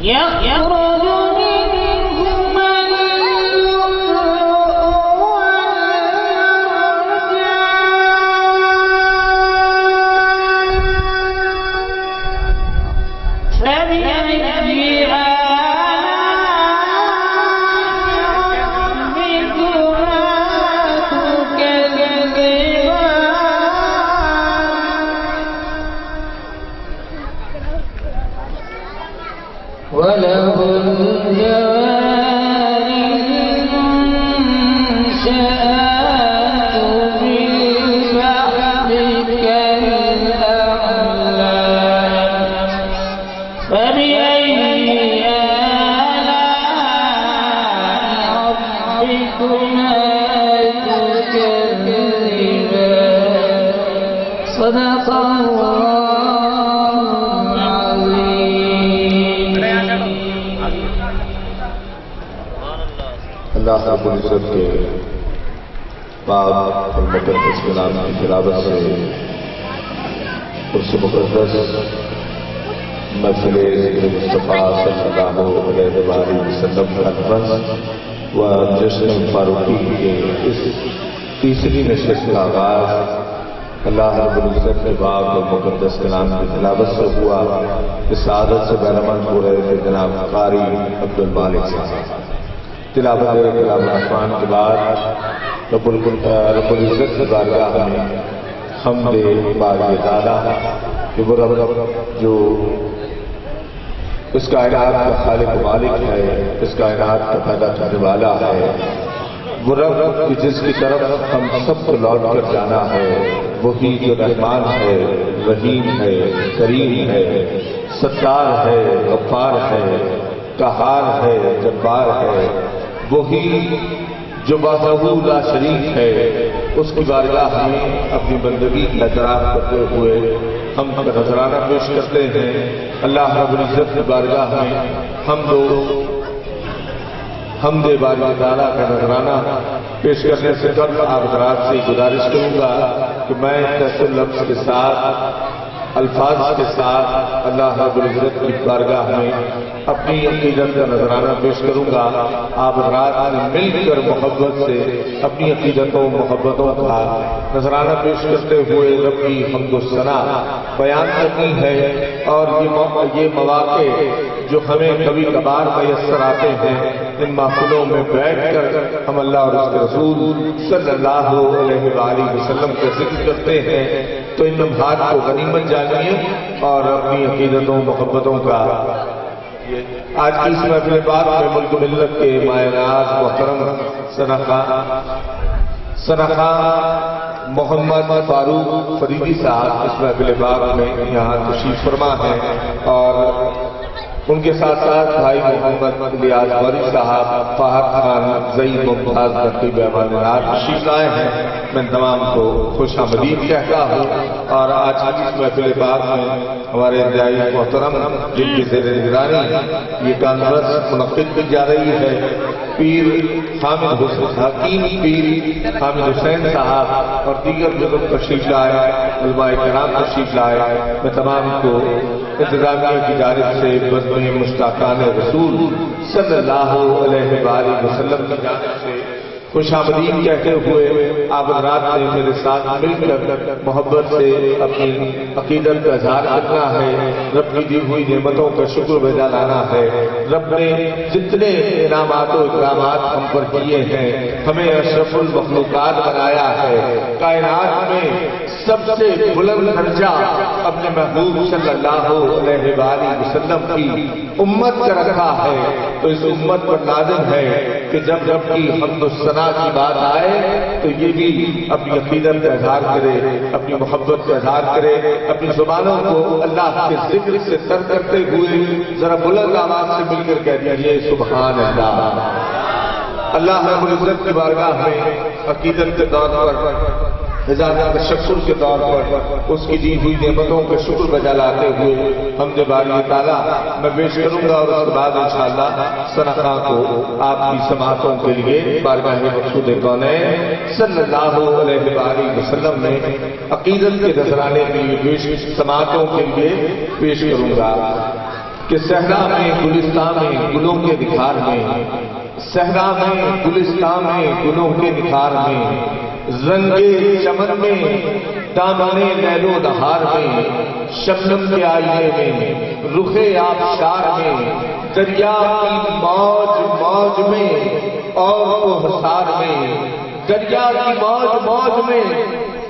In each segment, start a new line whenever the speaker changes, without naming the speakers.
يخرج منهما اللؤلؤ والمرجان فبأي وله الجوار المنشآت في البحر كالأعلام فبأي آلاء ربكما تكذبان صدق الله
اللہ رب العزت کے پاک اور مقدس کلام کی تلاوت سے اس مقدس محفل ذکر مصطفیٰ صلی اللہ علیہ وسلم کا نفس و جشن فاروقی کے اس تیسری نشست کا آغاز اللہ رب العزت کے پاک اور مقدس کلام کی تلاوت سے ہوا۔ اس عادت سے بہرمند ہو رہے تھے جناب قاری عبد المالک صاحب۔ تلاوت کلام الرحمن کے بعد رب العزت کی بارگاہ میں حمد باری تعالیٰ کہ وہ رب جو اس کائنات کا خالق و مالک ہے، اس کائنات کا پیدا کرنے والا ہے، وہ رب جس کی طرف ہم سب کو لوٹ کر جانا ہے، وہی جو رحمان ہے، رحیم ہے، کریم ہے، ستار ہے، غفار ہے، قہار ہے، جبار ہے، وہی جو وحدہ لا شریک ہے، اس کی بارگاہ میں اپنی بندگی کا اعتراف کرتے ہوئے ہم کا نذرانہ پیش کرتے ہیں۔ اللہ رب العزت کی بارگاہ میں حمد باری تعالیٰ کا نذرانہ پیش کرنے سے قبل آپ حضرات سے گزارش کروں گا کہ میں تحسن لفظ کے ساتھ الفاظ کے ساتھ اللہ رب العزت کی بارگاہ میں اپنی عقیدت کا نذرانہ پیش کروں گا۔ آپ رات میں مل کر محبت سے اپنی عقیدتوں محبتوں کا نذرانہ پیش کرتے ہوئے رب کی حمد و ثنا بیان کرنی ہے۔ اور یہ مواقع جو ہمیں کبھی کبھار میسر آتے ہیں، ان محفلوں میں بیٹھ کر ہم اللہ اور اس کے رسول صلی اللہ علیہ وآلہ وسلم کا ذکر کرتے ہیں، تو ان لمحات کو غنیمت جانیے اور اپنی عقیدتوں محبتوں کا آج کی اس محفل پاک میں ملک ملت کے مایہ ناز محترم سنخا محمد فاروق فریدی صاحب اس محفل پاک میں یہاں تشریف فرما ہیں، اور ان کے ساتھ ساتھ بھائی محمد الیاس واری صاحب، فہد خان، ضعیف ممتاز نقیب امان رات تشریف لائے ہیں۔ میں تمام کو خوش آمدید کہتا ہوں۔ اور آج کی اس محفل پاک میں ہمارے داعی محترم جن کی زیر نگرانی یہ کانفرنس منعقد کی جا رہی ہے، پیر حامد حکیم پیر حامد حسین صاحب اور دیگر بزرگ تشریف لائے، علماء کرام تشریف لائے۔ میں تمام کو انتظامیہ کی جانب سے بزم مشتاقان رسول صلی اللہ علیہ وآلہ وسلم کی جانب سے خوش آمدید کہتے ہوئے آپ حضرات نے میرے ساتھ مل کر محبت سے اپنی عقیدت کا اظہار کرنا ہے، رب کی دی ہوئی نعمتوں کا شکر بجا لانا ہے۔ رب نے جتنے انعامات و اکرامات ہم پر کیے ہیں، ہمیں اشرف المخلوقات بنایا ہے، کائنات میں سب سے بلند درجہ اپنے محبوب صلی اللہ علیہ وآلہ وسلم کی امت کا رکھا ہے، تو اس امت پر لازم ہے کہ جب کی حمد و ثنا کی بات آئے تو یہ بھی اپنی عقیدت کا اظہار کرے، اپنی محبت کا اظہار کرے، اپنی زبانوں کو اللہ کے ذکر سے تر کرتے ہوئے ذرا بلند آواز سے مل کر کہہ دیجیے سبحان اللہ۔ اللہ رب العزت کی بارگاہ میں عقیدت کے طور پر، اجازت تشکر کے طور پر اس کی دی ہوئی نعمتوں کا شکر بجا لاتے ہوئے حمد باری تعالیٰ میں پیش کروں گا، اور اس کے بعد انشاءاللہ سنخا کو آپ کی سماعتوں کے لیے بارگاہ مقصود کونین صلی اللہ علیہ وآلہ وسلم میں عقیدت کے نذرانے کے لیے سماعتوں کے لیے پیش کروں گا۔ کہ صحرا میں گلستان میں گلوں کے نکھار میں، صحرا میں گلستان میں گلوں کے نکھار میں، رنگے چمن میں دامن لیل و نہار میں، شبنم کے آئینے میں رخ آبشار میں، دریا کی موج موج میں اور کو حصار میں، دریا کی موج موج میں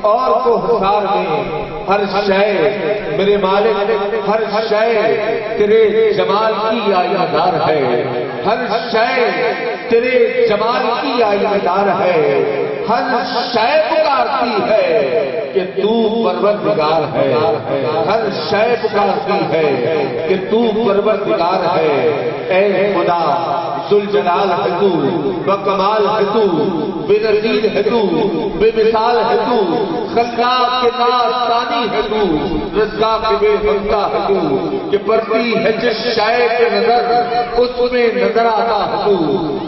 اور کو حصار میں، ہر شے میرے مالک ہر شے تیرے جمال کی آئینہ دار ہے، ہر شے تیرے جمال کی آئینہ دار ہے، ہر شے پکارتی ہے کہ تو پروردگار ہے، ہر شے پکارتی ہے کہ تو پروردگار ہے۔ اے خدا ذوالجلال ہے تو، بکمال ہے تو، بے نظیر ہے تو، بے مثال ہے تو، خلاق کے ناز ثانی ہے تو، رزاق کے بے ہمتا ہے تو، کہ پڑتی ہے جس شے پہ نظر اس میں نظر آتا ہے تو،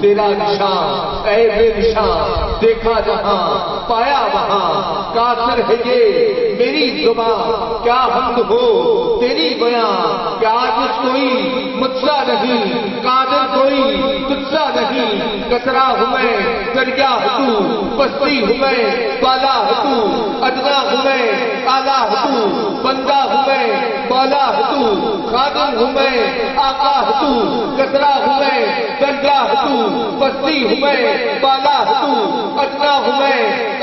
تیرا نشان اے بے نشان دیکھا جہاں پایا وہاں، کافر ہے یہ میری زبان کیا حمد ہو تیری بیاں، کہ عاجز کوئی مجھ سا نہیں، قادر کوئی تجھ سا نہیں، کترا ہوں میں دریا ہے تو، پستی ہوں میں بالا ہے تو، ادنا ہوں میں اعلیٰ ہے تو، بندہ ہوں میں مولا ہے تو، خادم ہوں میں آقا ہے تو، کترا ہوں میں دریا ہے تو، پستی ہوں میں بالا ہے تو، ادنا ہوں میں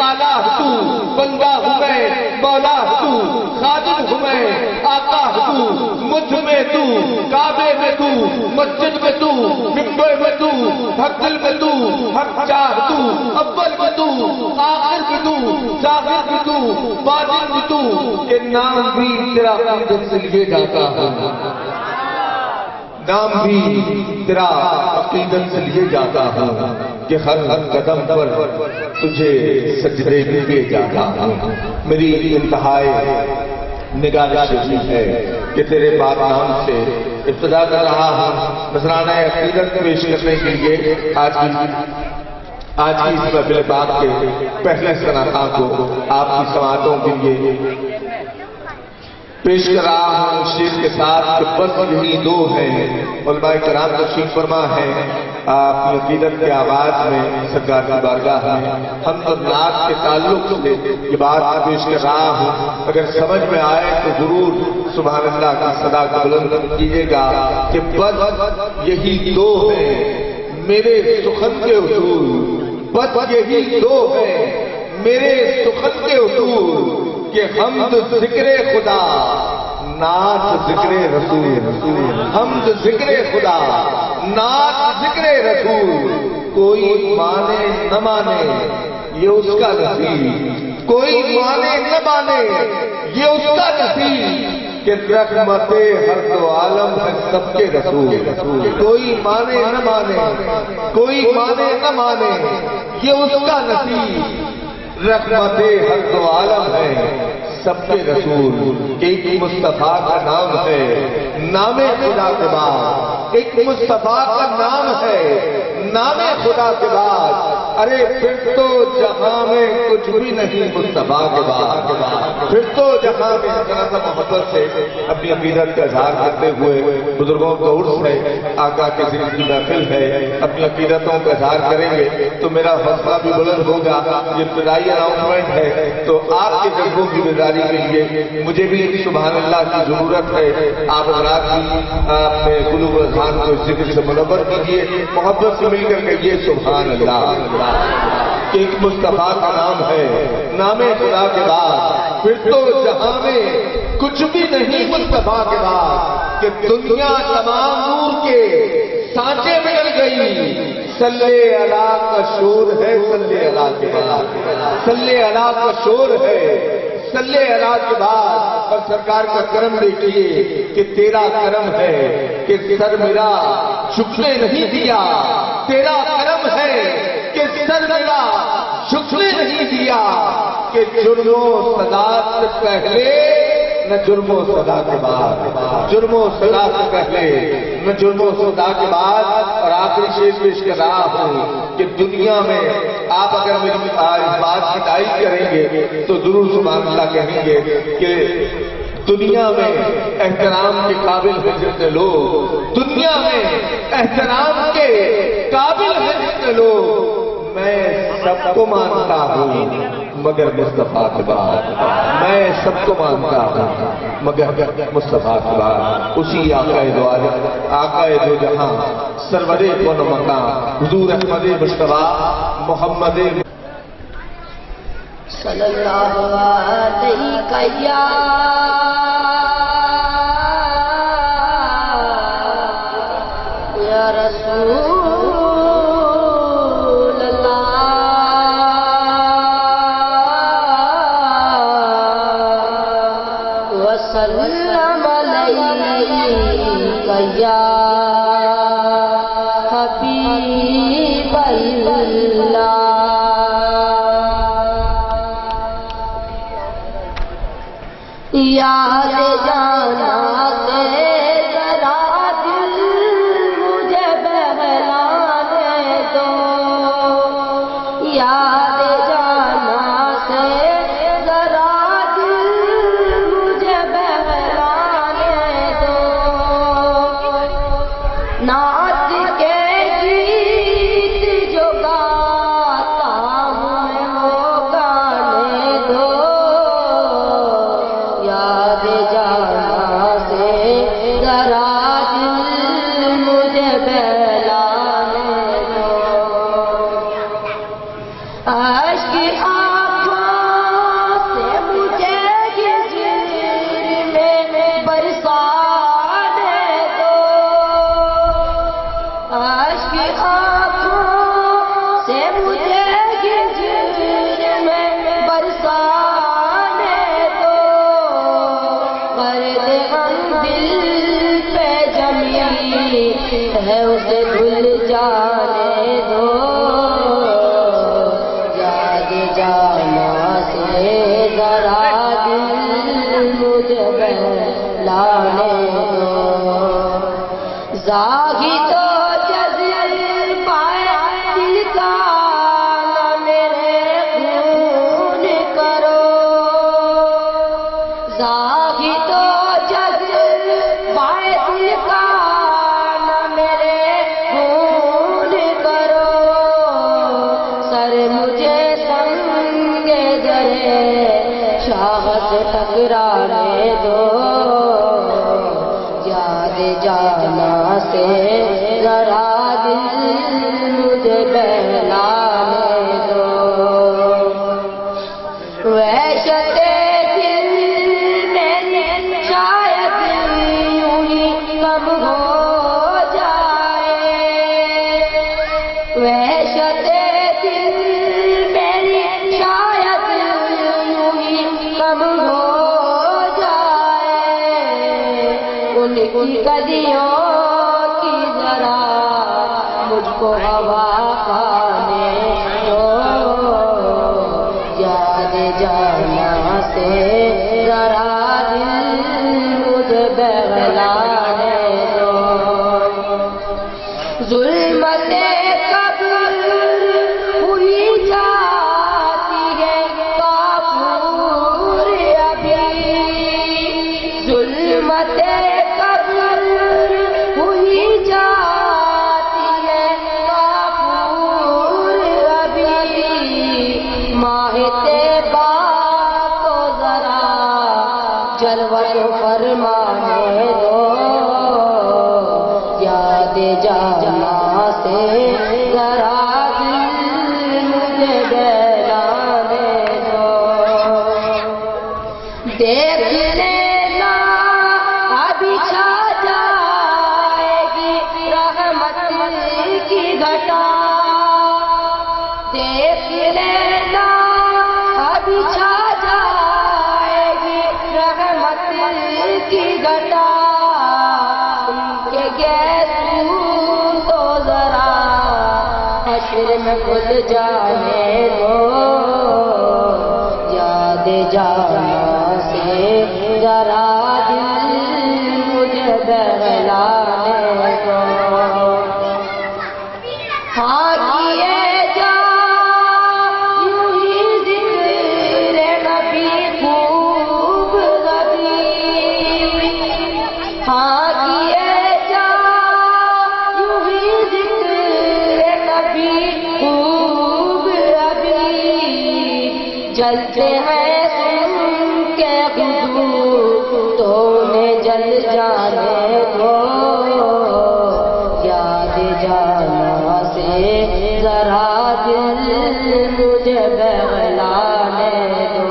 اعلیٰ ہے تو، بندہ ہوں میں مولا ہے تو، خادم ہوں میں آقا ہے تو، مجھ میں تو، کعبے میں تو، مسجد میں تو، ممبر میں تو، حق دل میں تو، حق چاہ تو، اول میں تو، آخر میں تو، ظاہر میں تو، باطن میں تو، کہ نام بھی تیرا عقیدت سے لیے جاتا ہے، نام بھی تیرا عقیدت سے لیے جاتا ہے، کہ ہر قدم پر تجھے سجدے میں لیے جاتا ہے۔ میری انتہائی نگاہ ہے کہ تیرے پاک نام سے ابتدا کر رہا ہوں نذرانہ عقیدت پیش کرنے کے لیے آج کی اس محفل پاک کے پہلے ثناء کو آپ کی سماعتوں کے لیے پیش کر رہا ہوں شیر کے ساتھ کہ بس یہی دو ہیں۔ علماء کرام تشریف فرما ہے اپنی عقیدت کے آواز میں سرکار کی بارگاہ میں حمد و نعت کے تعلق سے یہ بات پیش کر رہا ہوں، اگر سمجھ میں آئے تو ضرور سبحان اللہ کی صدا کو بلند کیجیے گا کہ بس یہی دو ہیں میرے سخن کے اصول، بس یہی دو ہیں میرے سخن کے اصول، کہ حمد ذکر خدا نعت ذکر رسول، حمد ذکر خدا نعت ذکر رسول، کوئی مانے نہ مانے یہ اس کا نصیب، کوئی مانے نہ مانے یہ اس کا نصیب، کہ رحمت ہر دو عالم ہے سب کے رسول، کوئی مانے نہ مانے کوئی مانے نہ مانے یہ اس کا نصیب، رحمت ہر دو عالم ہے سب کے رسول، ایک مصطفیٰ کا نام ہے نام خدا کے بعد، ایک مصطفیٰ کا نام ہے نام خدا کے بعد، ارے پھر تو جہاں میں کچھ بھی نہیں مصطفیٰ کے بعد، پھر تو جہاں میں ذرا محبت سے اپنی عقیدت کا اظہار کرتے ہوئے بزرگوں کا عرس ہے، آقا کے ذکر کی محفل ہے، اپنی عقیدتوں کا اظہار کریں گے تو میرا حوصلہ بھی بلند ہوگا۔ یہ ابتدائی اناؤنسمنٹ ہے تو آپ کے جذبوں کی بیداری کے لیے مجھے بھی سبحان اللہ کی ضرورت ہے، آپ حضرات بھی اپنے قلوب و اذہان کو اس ذکر سے منور کیجیے، محبت سے مل کر کہیے سبحان اللہ، کہ ایک مصطفیٰ کا نام ہے نام خدا کے بعد، پھر تو جہاں میں کچھ بھی نہیں مصطفیٰ کے بعد، کہ دنیا تمام نور کے سانچے میں ڈل گئی، صلی اللہ کا شور ہے صلی اللہ کے بعد، صلی اللہ کا شور ہے صلی اللہ کے بعد، اور سرکار کا کرم دیکھیے کہ تیرا کرم ہے کہ سر میرا جھکنے نہیں دیا، تیرا کرم ہے کہ سر میرا جھکنے نہیں دیا، کہ جرم و سزا سے پہلے نہ جرم و سزا کے بعد، جرم و سزا سے پہلے نہ جرم و سزا کے بعد۔ اور آخری شعر پیش کر رہا ہوں کہ دنیا میں آپ اگر میری بات کی تائید کریں گے تو ضرور سبحان اللہ کہیں گے کہ دنیا میں احترام کے قابل ہیں جتنے لوگ، دنیا میں احترام کے قابل ہیں جتنے لوگ، میں سب کو مانتا ہوں مگر مصطفیٰ کے بعد، میں سب کو مانتا ہوں مگر مصطفیٰ کے بعد۔ اسی آقا دو عالم، آقا دو جہاں، سرور کون مقام، حضور احمد مصطفیٰ محمد
صلی اللہ علیہ یا رسول اللہ وسلم علیہ یا حبیب اللہ۔ یاد جانا سے ذرا دل مجھے بہلانے دو، یاد جانا سے ذرا دل مجھے بہلانے دو، نعت کے گیت جو گاتا ہوں وہ گانے دو، یاد جانا سے ذرا دل مجھے بہلانے دو، اشک آنکھوں سے مجھے ہجر میں برسانے دو، اشک آنکھوں سے مجھے ہجر میں برسانے دو، غرد غم دل پہ جمی ہے اسے دھل جانے دو، یاد جانا سے ذرا دل مجھے بہلانے دو، زاہد و جزل پایا دل کا نہ میرے خون کرو، زاہد و جزل پایا دل کا نہ میرے خون کرو، سر مجھے سنگ درے شاہ سے ٹکرانے دو، یاد جانا سے ذرا دل مجھے بہلانے دو، وحشت دل میں شاید یوں ہی کم ہو جائے، وحشت دل میری شاید یوں ہی کم ہو جائے، ان کی گلیوں کی ذرا مجھ کو ہوا کھانے دو، یاد جانا سے ذرا دل مجھے بہلانے دو، ظلمت قبر ہوئی جاتی ہے کافور ابھی، ظلمت قبر ہوئی جاتی ہے کافور ابھی، ماہ طیبہ کو ذرا جلوہ فرمانے دو، یاد جانا سے ذرا دل مجھے بہلانے دو، دیکھ لینا ابھی چھا جائے گی رحمت کی گھٹا، دیکھ لینا ابھی چھا جائے گی رحمت کی گھٹا، ان کے گیسوں تو ذرا حشر میں کھل جانے دو، یاد جانا سے ذرا دل مجھے بہلانے دو، ہاں کیے جا یوں ہی ذکر نبی خوب نبی، ہاں کیے جا یوں ہی ذکر نبی خوب ابھی جلتے ہیں سن کے حضور تو انہیں جل جانے دو یاد جانا سے ذرا دل مجھے بہلانے دو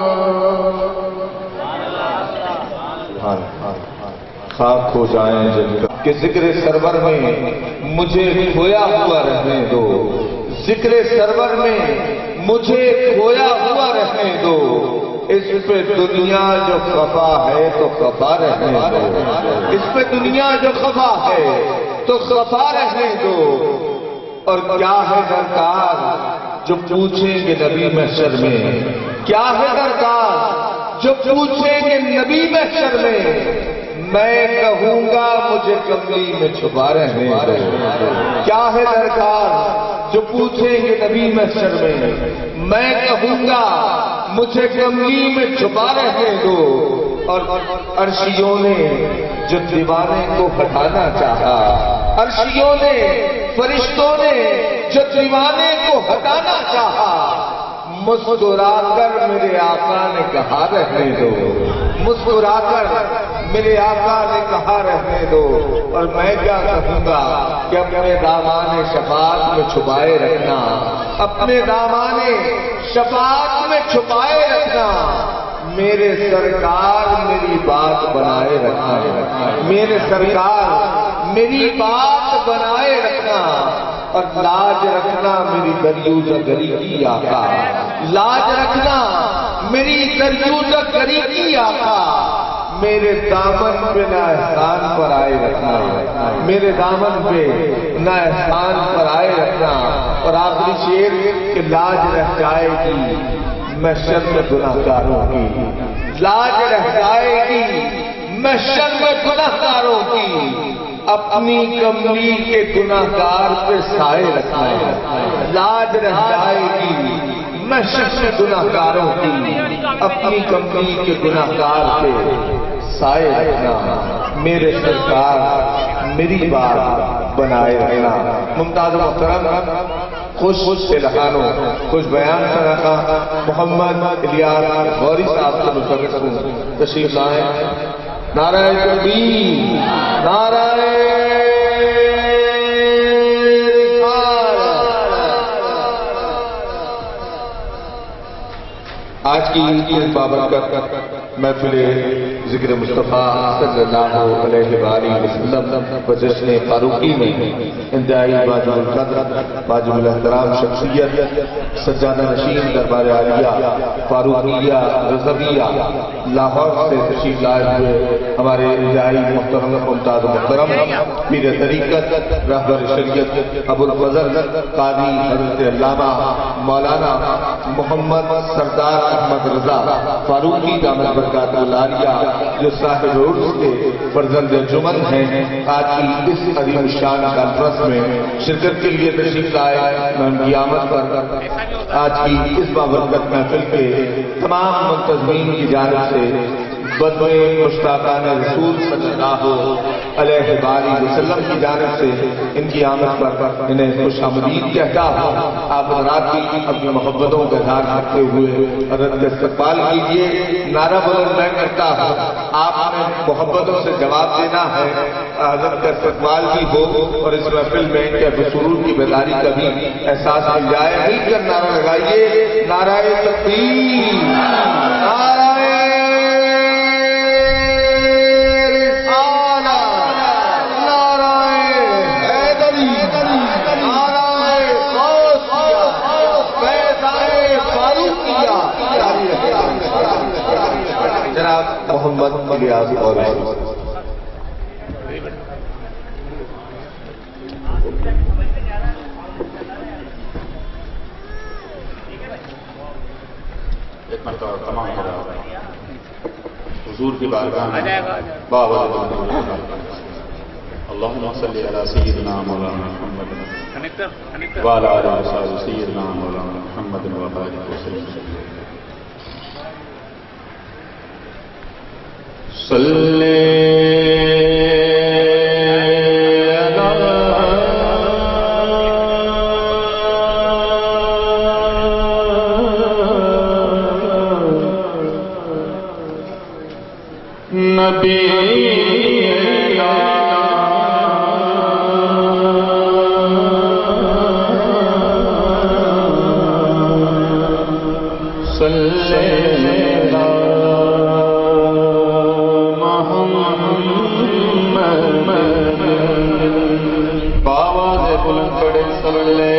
خاک ہو جائیں جل کر کہ ذکر سرور میں مجھے کھویا ہوا رہنے دو ذکر سرور میں مجھے کھویا ہوا رہنے دو اس پہ دنیا جو خفا ہے تو خفا رہنے دو اس پہ دنیا جو خفا ہے تو خفا رہنے دو اور کیا ہے درکار جو پوچھیں گے نبی محشر میں کیا ہے درکار جو پوچھیں گے نبی محشر میں کہوں گا مجھے کملی میں چھپا رہنے دو کیا ہے درکار جو پوچھیں گے نبی محشر میں کہوں گا مجھے کملی میں چھپا رہنے دو اور عرشیوں نے جو دیوانے کو ہٹانا چاہا عرشیوں نے فرشتوں نے جو دیوانے کو ہٹانا چاہا مسکرا کر میرے آقا نے کہا رہنے دو مسکرا کر میرے آقا نے کہا رہنے دو اور میں کیا کہوں گا کہ اپنے دامان شفاعت میں چھپائے رکھنا اپنے دامان شفاعت میں چھپائے رکھنا میرے سرکار میری بات بنائے رکھنا میرے سرکار میری بات بنائے رکھنا اور لاج رکھنا میری دریوزہ گری کی آقا لاج رکھنا میری دریوزہ گری کی آقا میرے دامن پہ نہ احسان پر آئے رکھنا میرے دامن پہ نہ احسان پر آئے رکھنا اور آخری شعر کہ لاج رہ جائے گی محشر میں گناہگاروں کی لاج رہ جائے گی محشر میں گناہگاروں کی اپنی کملی کے گناہگار پہ سائے رکھنا لاج رہ جائے گی محشر میں گناہگاروں کی اپنی کملی کے گناہگار پہ سائے رکھنا میرے سرکار میری بات بنائے رکھنا ممتاز محترم خوش سے لکھانوں خوش بیان سے رکھا محمد الیاس غوری صاحب سے متعلق تشریف لائیں نعرہ تکبیر نعرہ آج کی اس بابرکت محفل ذکر مصطفیٰ صلی اللہ علیہ وآلہ وسلم و جشن فاروقی میں انتہائی واجب القدر واجب الاحترام شخصیت سجادہ نشین دربار عالیہ فاروقیہ رضویہ لاہور سے تشریف لائے ہوئے ہمارے انتہائی محترم ممتاز محترم پیر طریقت رہبر شریعت ابو الفضل قاضی حضرت علامہ مولانا محمد سردار احمد رضا فاروقی دامت برکات العالیہ جو صاحب عرس کے فرزند جمن ہیں آج کی اس عظیم شان کانفرنس میں شرکت کے لیے تشریف لائے میں ان کی آمد پر آج کی اس بابرکت محفل کے تمام منتظمین کی جانب سے بدوئے مشتاقان رسول صلی اللہ علیہ وآلہ وسلم کی جانب سے ان کی آمد پر انہیں خوش آمدید کہتا ہوں آپ حضرات کی اپنی محبتوں کا اظہار کرتے ہوئے حضرت کا استقبال کیجیے نعرہ بلند میں کرتا ہوں آپ نے محبتوں سے جواب دینا ہے حضرت کا استقبال بھی ہو اور اس محفل میں ان کے سرور کی بیداری کا بھی احساس مل جائے مل کر نعرہ لگائیے نعرہ تکبیر نعرہ جناب محمد الیاس غوری
ایک مرتبہ تمام حضور کی بارگاہ میں بابا اللہم صلی علی سیدنا مولانا محمد وعلی آلہ وصحبہ سیدنا مولانا محمد وبارک وسلم صلی نبی باواز بلند پڑے صلی